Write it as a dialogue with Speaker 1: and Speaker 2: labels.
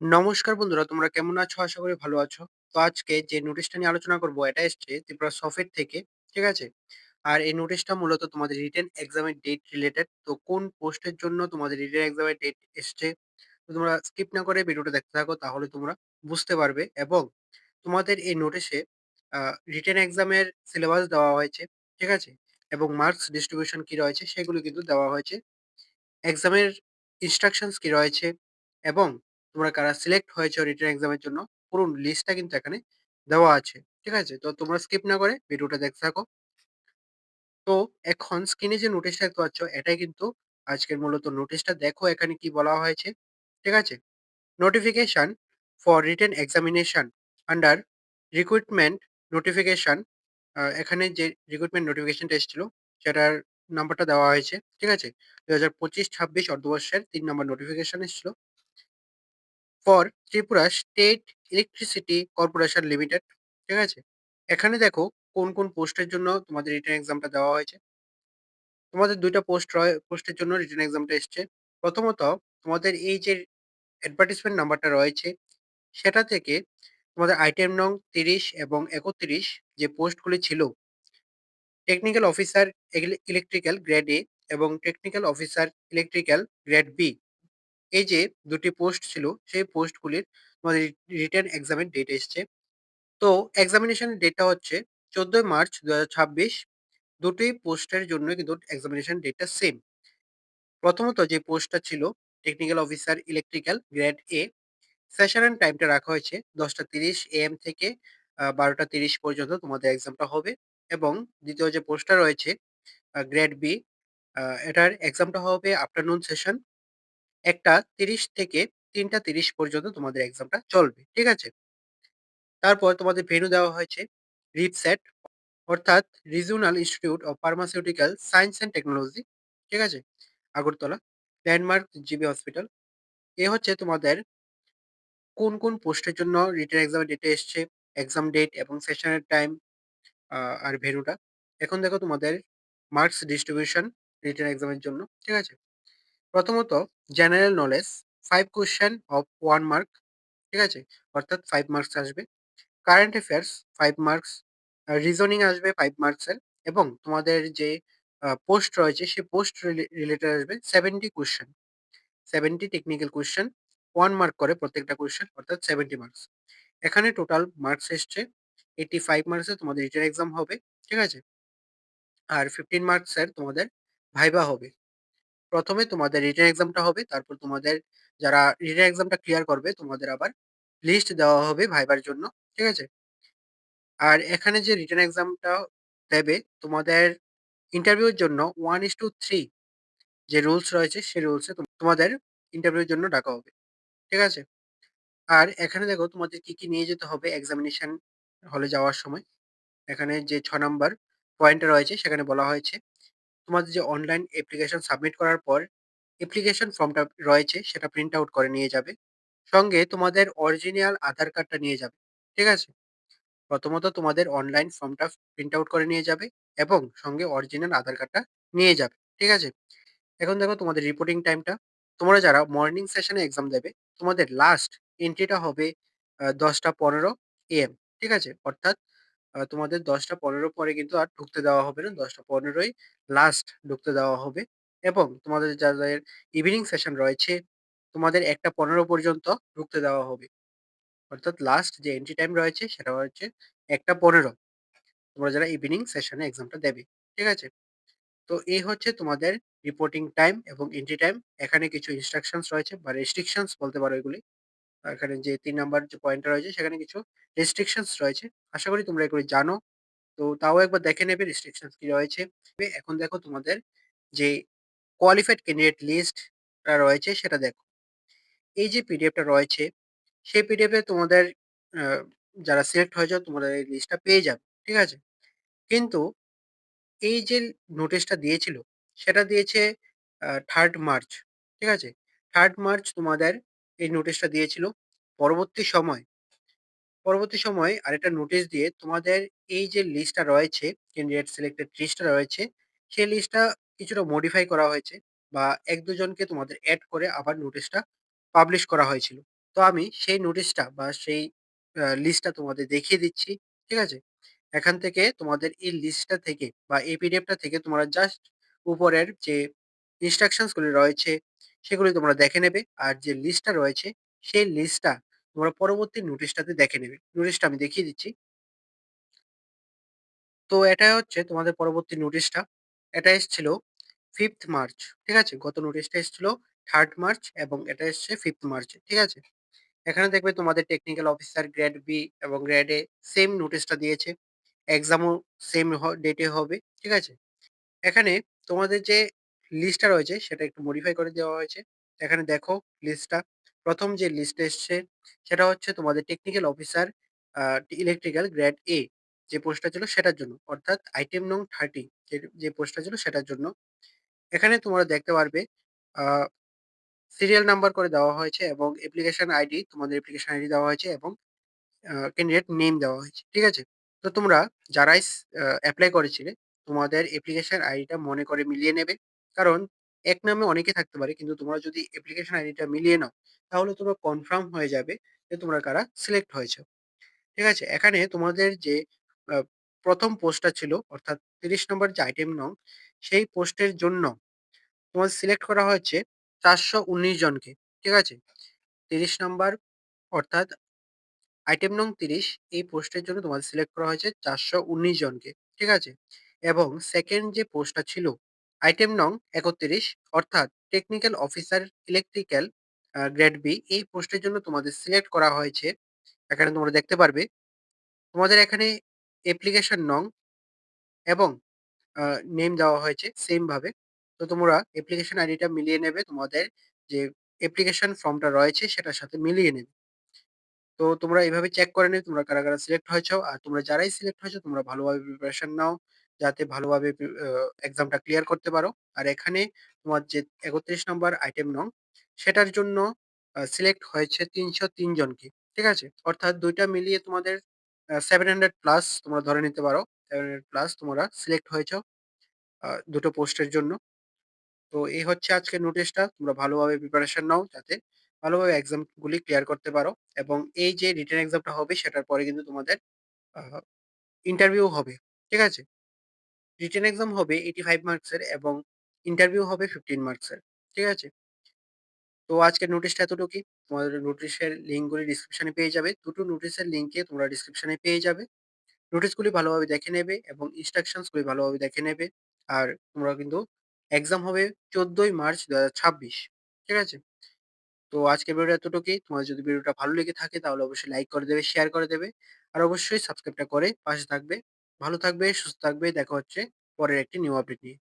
Speaker 1: নমস্কার বন্ধুরা, তোমরা কেমন আছো? আশা করি ভালো আছো। তো আজকে যে নোটিশটা নিয়ে আলোচনা করব এটা এসছে ত্রিপুরা সফেট থেকে, ঠিক আছে? আর এই নোটিশটা মূলত তোমাদের রিটেন এক্সামের ডেট রিলেটেড। তো কোন পোস্টের জন্য তোমাদের রিটেন এক্সামের ডেট এসছে, তো তোমরা স্কিপ না করে ভিডিওটা দেখতে থাকো, তাহলে তোমরা বুঝতে পারবে। এবং তোমাদের এই নোটিশে রিটেন এক্সামের সিলেবাস দেওয়া হয়েছে, ঠিক আছে? এবং মার্কস ডিস্ট্রিবিউশন কি রয়েছে সেগুলো কিন্তু দেওয়া হয়েছে। এক্সামের ইনস্ট্রাকশনস কি রয়েছে এবং তোমরা কারা সিলেক্ট হয়েছো রিটেন এক্সামের জন্য, পুরো লিস্টটা কিন্তু এখানে দেওয়া আছে। ঠিক আছে? তো তোমরা স্কিপ না করে ভিডিওটা দেখতে থাকো। তো এখন স্ক্রিনে যে নোটিশটা দেখতে পাচ্ছ এটাই কিন্তু আজকের মূলত নোটিশটা। দেখো এখানে কি বলা হয়েছে। ঠিক আছে? Notification for written examination under recruitment notification. এখানে যে রিক্রুটমেন্ট নোটিফিকেশনটা এসেছিল সেটার নাম্বারটা দেওয়া হয়েছে। ঠিক আছে? ২০২৫-২৬ অর্থবর্ষের ৩ নম্বর নোটিফিকেশন এসেছিল। For Tripura state electricity corporation limited. ঠিক আছে? এখানে দেখো কোন পোস্টের জন্য তোমাদের রিটেন এক্সামটা দেওয়া হয়েছে। তোমাদের ২ টা পোস্টের জন্য রিটেন এক্সামটা এসছে। প্রথমত তোমাদের এই যে অ্যাডভার্টাইজমেন্ট নাম্বারটা রয়েছে সেটা থেকে তোমাদের আইটেম নং ৩০ এবং ৩১ যে পোস্টগুলি ছিল, technical officer electrical grade A এবং technical officer electrical grade B, এই যে ২ টি পোস্ট ছিল সেই পোস্টগুলির তোমাদের রিটেন এক্সামের ডেট এসছে। তো এক্সামিনেশন ডেটটা হচ্ছে ১৪ মার্চ ২০২৬। দুটোই পোস্টের জন্য কিন্তু এক্সামিনেশন ডেটটা সেম। প্রথমত যে পোস্টটা ছিল technical officer electrical grade A, session and টাইমটা রাখা হয়েছে 10:30 AM থেকে 12:30 পর্যন্ত তোমাদের এক্সামটা হবে। এবং দ্বিতীয় যে পোস্টটা রয়েছে গ্রেড বি, এটার এক্সামটা হবে আফটারনুন সেশন 1:30 থেকে 3:30 পর্যন্ত তোমাদের এক্সামটা চলবে। ঠিক আছে? তারপর তোমাদের ভেন্যু দেওয়া হয়েছে রিপসেট, অর্থাৎ regional institute of pharmaceutical science and technology. ঠিক আছে? Agartala, landmark GB hospital. এ হচ্ছে তোমাদের কোন পোস্টের জন্য রিটেন এক্সামের ডেটে এসছে, এক্সাম ডেট এবং সেশনের টাইম আর ভেন্যুটা। এখন দেখো তোমাদের মার্কস ডিস্ট্রিবিউশন রিটেন এক্সামের জন্য। ঠিক আছে? প্রথমত general knowledge 5 question of 1 mark. ঠিক আছে? অর্থাৎ ৫ মার্কস আসবে। কারেন্ট অ্যাফেয়ার্স ৫ মার্কস, রিজনিং আসবে ৫ মার্কসের। এবং তোমাদের যে পোস্ট রয়েছে সেই পোস্ট রিলেটেড আসবে 70 কোয়েশ্চেন। 70 টেকনিক্যাল কোয়েশ্চেন, 1 মার্ক করে প্রত্যেকটা কোয়েশ্চেন, অর্থাৎ 70 মার্কস। এখানে টোটাল মার্কস এসছে 85 মার্কসের তোমাদের রিটেন এক্সাম হবে। ঠিক আছে? আর 15 মার্কসের তোমাদের ভাইভা হবে। প্রথমে তোমাদের রিটেন এক্সামটা হবে, তারপর তোমাদের যারা রিটেন এক্সামটা ক্লিয়ার করবে তোমাদের আবার লিস্ট দেওয়া হবে ভাইবার জন্য। ঠিক আছে? আর এখানে যে রিটেন এক্সামটা দেবে তোমাদের ইন্টারভিউর জন্য 1:3 যে রুলস রয়েছে সেই রুলসে তোমাদের ইন্টারভিউর জন্য ডাকা হবে। ঠিক আছে? আর এখানে দেখো তোমাদের কি নিয়ে যেতে হবে এক্সামিনেশন হলে যাওয়ার সময়। এখানে যে ৬ নাম্বার পয়েন্টটা রয়েছে সেখানে বলা হয়েছে তোমাদের যে অনলাইন অ্যাপ্লিকেশন সাবমিট করার পর অ্যাপ্লিকেশন ফর্মটা রয়েছে সেটা প্রিন্ট আউট করে নিয়ে যাবে। সঙ্গে তোমাদের অরিজিনাল আধার কার্ডটা নিয়ে যাবে। ঠিক আছে? প্রথমত তোমাদের অনলাইন ফর্মটা প্রিন্ট আউট করে নিয়ে যাবে এবং সঙ্গে অরিজিনাল আধার কার্ডটা নিয়ে যাবে। ঠিক আছে? এখন দেখো তোমাদের রিপোর্টিং টাইমটা। তোমরা যারা মর্নিং সেশনে এক্সাম দেবে তোমাদের লাস্ট এন্ট্রিটা হবে ১০:১৫ AM। ঠিক আছে? অর্থাৎ তোমাদের ১০:১৫ পরে কিন্তু আর ঢুকতে দেওয়া হবে না। ১০:১৫ ই লাস্ট ঢুকতে দেওয়া হবে। এবং তোমাদের যাদের ইভিনিং সেশন রয়েছে তোমাদের ১:১৫ পর্যন্ত ঢুকতে দেওয়া হবে। অর্থাৎ লাস্ট যে এন্ট্রি টাইম রয়েছে সেটা হচ্ছে ১:১৫, তোমরা যারা ইভিনিং সেশনে এক্সামটা দেবে। ঠিক আছে? তো এই হচ্ছে তোমাদের রিপোর্টিং টাইম এবং এন্ট্রি টাইম। এখানে কিছু ইনস্ট্রাকশনস রয়েছে বা রেস্ট্রিকশনস বলতে পারো এগুলি। এখানে যে ৩ নাম্বার যে পয়েন্টটা রয়েছে সেখানে কিছু রেস্ট্রিকশনস রয়েছে। আশা করি তোমরা এগুলি জানো। তো তাও একবার দেখে নেবে রেস্ট্রিকশনস কি রয়েছে। এখন দেখো তোমাদের যে কোয়ালিফাইড ক্যান্ডিডেট লিস্টটা রয়েছে সেটা দেখো। এই যে পিডিএফটা রয়েছে সেই পিডিএফে তোমাদের আ যারা সিলেক্ট হয়েছে তোমাদের এই লিস্টটা পেয়ে যাবে। ঠিক আছে? কিন্তু এই যে নোটিশটা দিয়েছিল সেটা দিয়েছে 3rd মার্চ। ঠিক আছে? 3rd মার্চ তোমাদের এই নোটিশটা দিয়েছিল। পরবর্তী সময় পরবর্তী সময়ে আরেকটা নোটিশ দিয়ে তোমাদের এই যে লিস্টটা রয়েছে, ক্যান্ডিডেট সিলেক্টেড লিস্টটা রয়েছে, সেই লিস্টটা কিছুটা মডিফাই করা হয়েছে বা ১-২ জনকে তোমাদের এড করে আবার নোটিশটা পাবলিশ করা হয়েছিল। তো আমি সেই নোটিশটা বা সেই লিস্টটা তোমাদের দেখিয়ে দিচ্ছি। ঠিক আছে? এখান থেকে তোমাদের এই লিস্টটা থেকে বা এই পিডিএফটা থেকে তোমরা জাস্ট উপরের যে ইনস্ট্রাকশনস গুলি রয়েছে সেগুলি তোমরা দেখে নেবে। আর যে লিস্টটা রয়েছে সেই লিস্টটা তোমরা পরবর্তী নোটিশটাতে দেখে নেবে। নোটিশটা আমি দেখিয়ে দিচ্ছি। তো এটাই হচ্ছে তোমাদের পরবর্তী নোটিশটা। এটা এসছিল 5th মার্চ। ঠিক আছে? গত নোটিশটা এসছিল 3rd মার্চ এবং এটা এসছে 5th মার্চে। ঠিক আছে? এখানে দেখবে তোমাদের টেকনিক্যাল অফিসার গ্রেড বি এবং গ্রেড এ সেম নোটিশটা দিয়েছে। এক্সামও সেম ডেটে হবে। ঠিক আছে? এখানে তোমাদের যে লিস্টটা রয়েছে সেটা একটু মডিফাই করে দেওয়া হয়েছে। এখানে দেখো লিস্টটা। ১ম যে লিস্ট এসছে সেটা হচ্ছে তোমাদের টেকনিক্যাল অফিসার আ ইলেকট্রিক্যাল গ্রেড এ যে পোস্টটা ছিল সেটার জন্য। অর্থাৎ আইটেম নং 30 যে পোস্টটা ছিল সেটার জন্য। এখানে তোমরা দেখতে পারবে আ সিরিয়াল নাম্বার করে দেওয়া হয়েছে এবং অ্যাপ্লিকেশন আইডি তোমাদের অ্যাপ্লিকেশন আইডি দেওয়া হয়েছে এবং ক্যান্ডিডেট নেম দেওয়া হয়েছে। ঠিক আছে? তো তোমরা যারাই এপ্লাই করেছিলে, তোমাদের অ্যাপ্লিকেশন আইডিটা মনে করে মিলিয়ে নেবে। কারণ এক নামে অনেকে থাকতে পারে। কিন্তু তোমরা যদি অ্যাপ্লিকেশন আইডিটা মিলিয়ে নাও, তাহলে তোমরা কনফার্ম হয়ে যাবে যে তোমরা কারা সিলেক্ট হয়েছ। ঠিক আছে? এখানে তোমাদের যে আ ১ম পোস্টটা ছিল অর্থাৎ ৩০ নম্বর যে আইটেম নং, সেই পোস্টের জন্য তোমাদের সিলেক্ট করা হয়েছে ৪১৯ জনকে। ঠিক আছে? ৩০ নাম্বার অর্থাৎ আইটেম নং ৩০ এই পোস্টের জন্য তোমাদের সিলেক্ট করা হয়েছে ৪১৯ জনকে। ঠিক আছে? এবং 2nd যে পোস্টটা ছিল আইটেম নং ৩১ অর্থাৎ technical officer electrical grade B এই পোস্টের জন্য তোমাদের সিলেক্ট করা হয়েছে। এখানে তোমরা দেখতে পারবে। তোমাদের এখানে অ্যাপ্লিকেশন নং এবং আ নেম দেওয়া হয়েছে সেম ভাবে। তো তোমরা অ্যাপ্লিকেশন আইডিটা মিলিয়ে নেবে তোমাদের যে অ্যাপ্লিকেশন ফর্মটা রয়েছে সেটার সাথে মিলিয়ে নেবে। তো তোমরা এভাবে চেক করে নিও তোমরা কারা সিলেক্ট হয়েছো। আর তোমরা যারাই সিলেক্ট হয়েছো তোমরা ভালোভাবে প্রিপারেশন নাও। যাতে ভালোভাবে এক্সামটা ক্লিয়ার করতে পারো। আর এখানে তোমার যে ৩১ নম্বর আইটেম নং সেটার জন্য সিলেক্ট হয়েছে ৩০৩ জনকে। ঠিক আছে? অর্থাৎ ২ টা মিলিয়ে তোমাদের 700 প্লাস তোমরা ধরে নিতে পারো। 700 প্লাস তোমরা সিলেক্ট হয়েছো ২ টো পোস্টের জন্য। তো এই হচ্ছে আজকের নোটিশটা। তোমরা ভালোভাবে প্রিপারেশন নাও যাতে ভালোভাবে এক্সাম গুলি ক্লিয়ার করতে পারো এবং এই যে রিটেন এক্সামটা হবে সেটার পরে কিন্তু তোমাদের আ ইন্টারভিউ হবে। ঠিক আছে? রিটেন এক্সাম হবে 85 মার্কসের এবং ইন্টারভিউ হবে 15 মার্কসের। ঠিক আছে? তো আজকের নোটিশটা এতটুকুই। তোমাদের নোটিশের লিঙ্কগুলি ডেসক্রিপশনে পেয়ে যাবে। দুটো নোটিশের লিঙ্কে তোমরা ডেসক্রিপশনে পেয়ে যাবে। নোটিশগুলি ভালোভাবে দেখে নেবে এবং ইনস্ট্রাকশনস গুলি ভালোভাবে দেখে নেবে। আর তোমরা কিন্তু এক্সাম হবে ১৪ই মার্চ ২০২৬। ঠিক আছে? তো আজকের ভিডিওটা এতটুকুই। তোমার যদি ভিডিওটা ভালো লেগে থাকে তাহলে অবশ্যই লাইক করে দেবে, শেয়ার করে দেবে। আর অবশ্যই সাবস্ক্রাইবটা করে পাশে থাকবে। ভালো থাকবে, সুস্থ থাকবে। দেখা হচ্ছে পরের একটি নিউ আপডেট নিয়ে।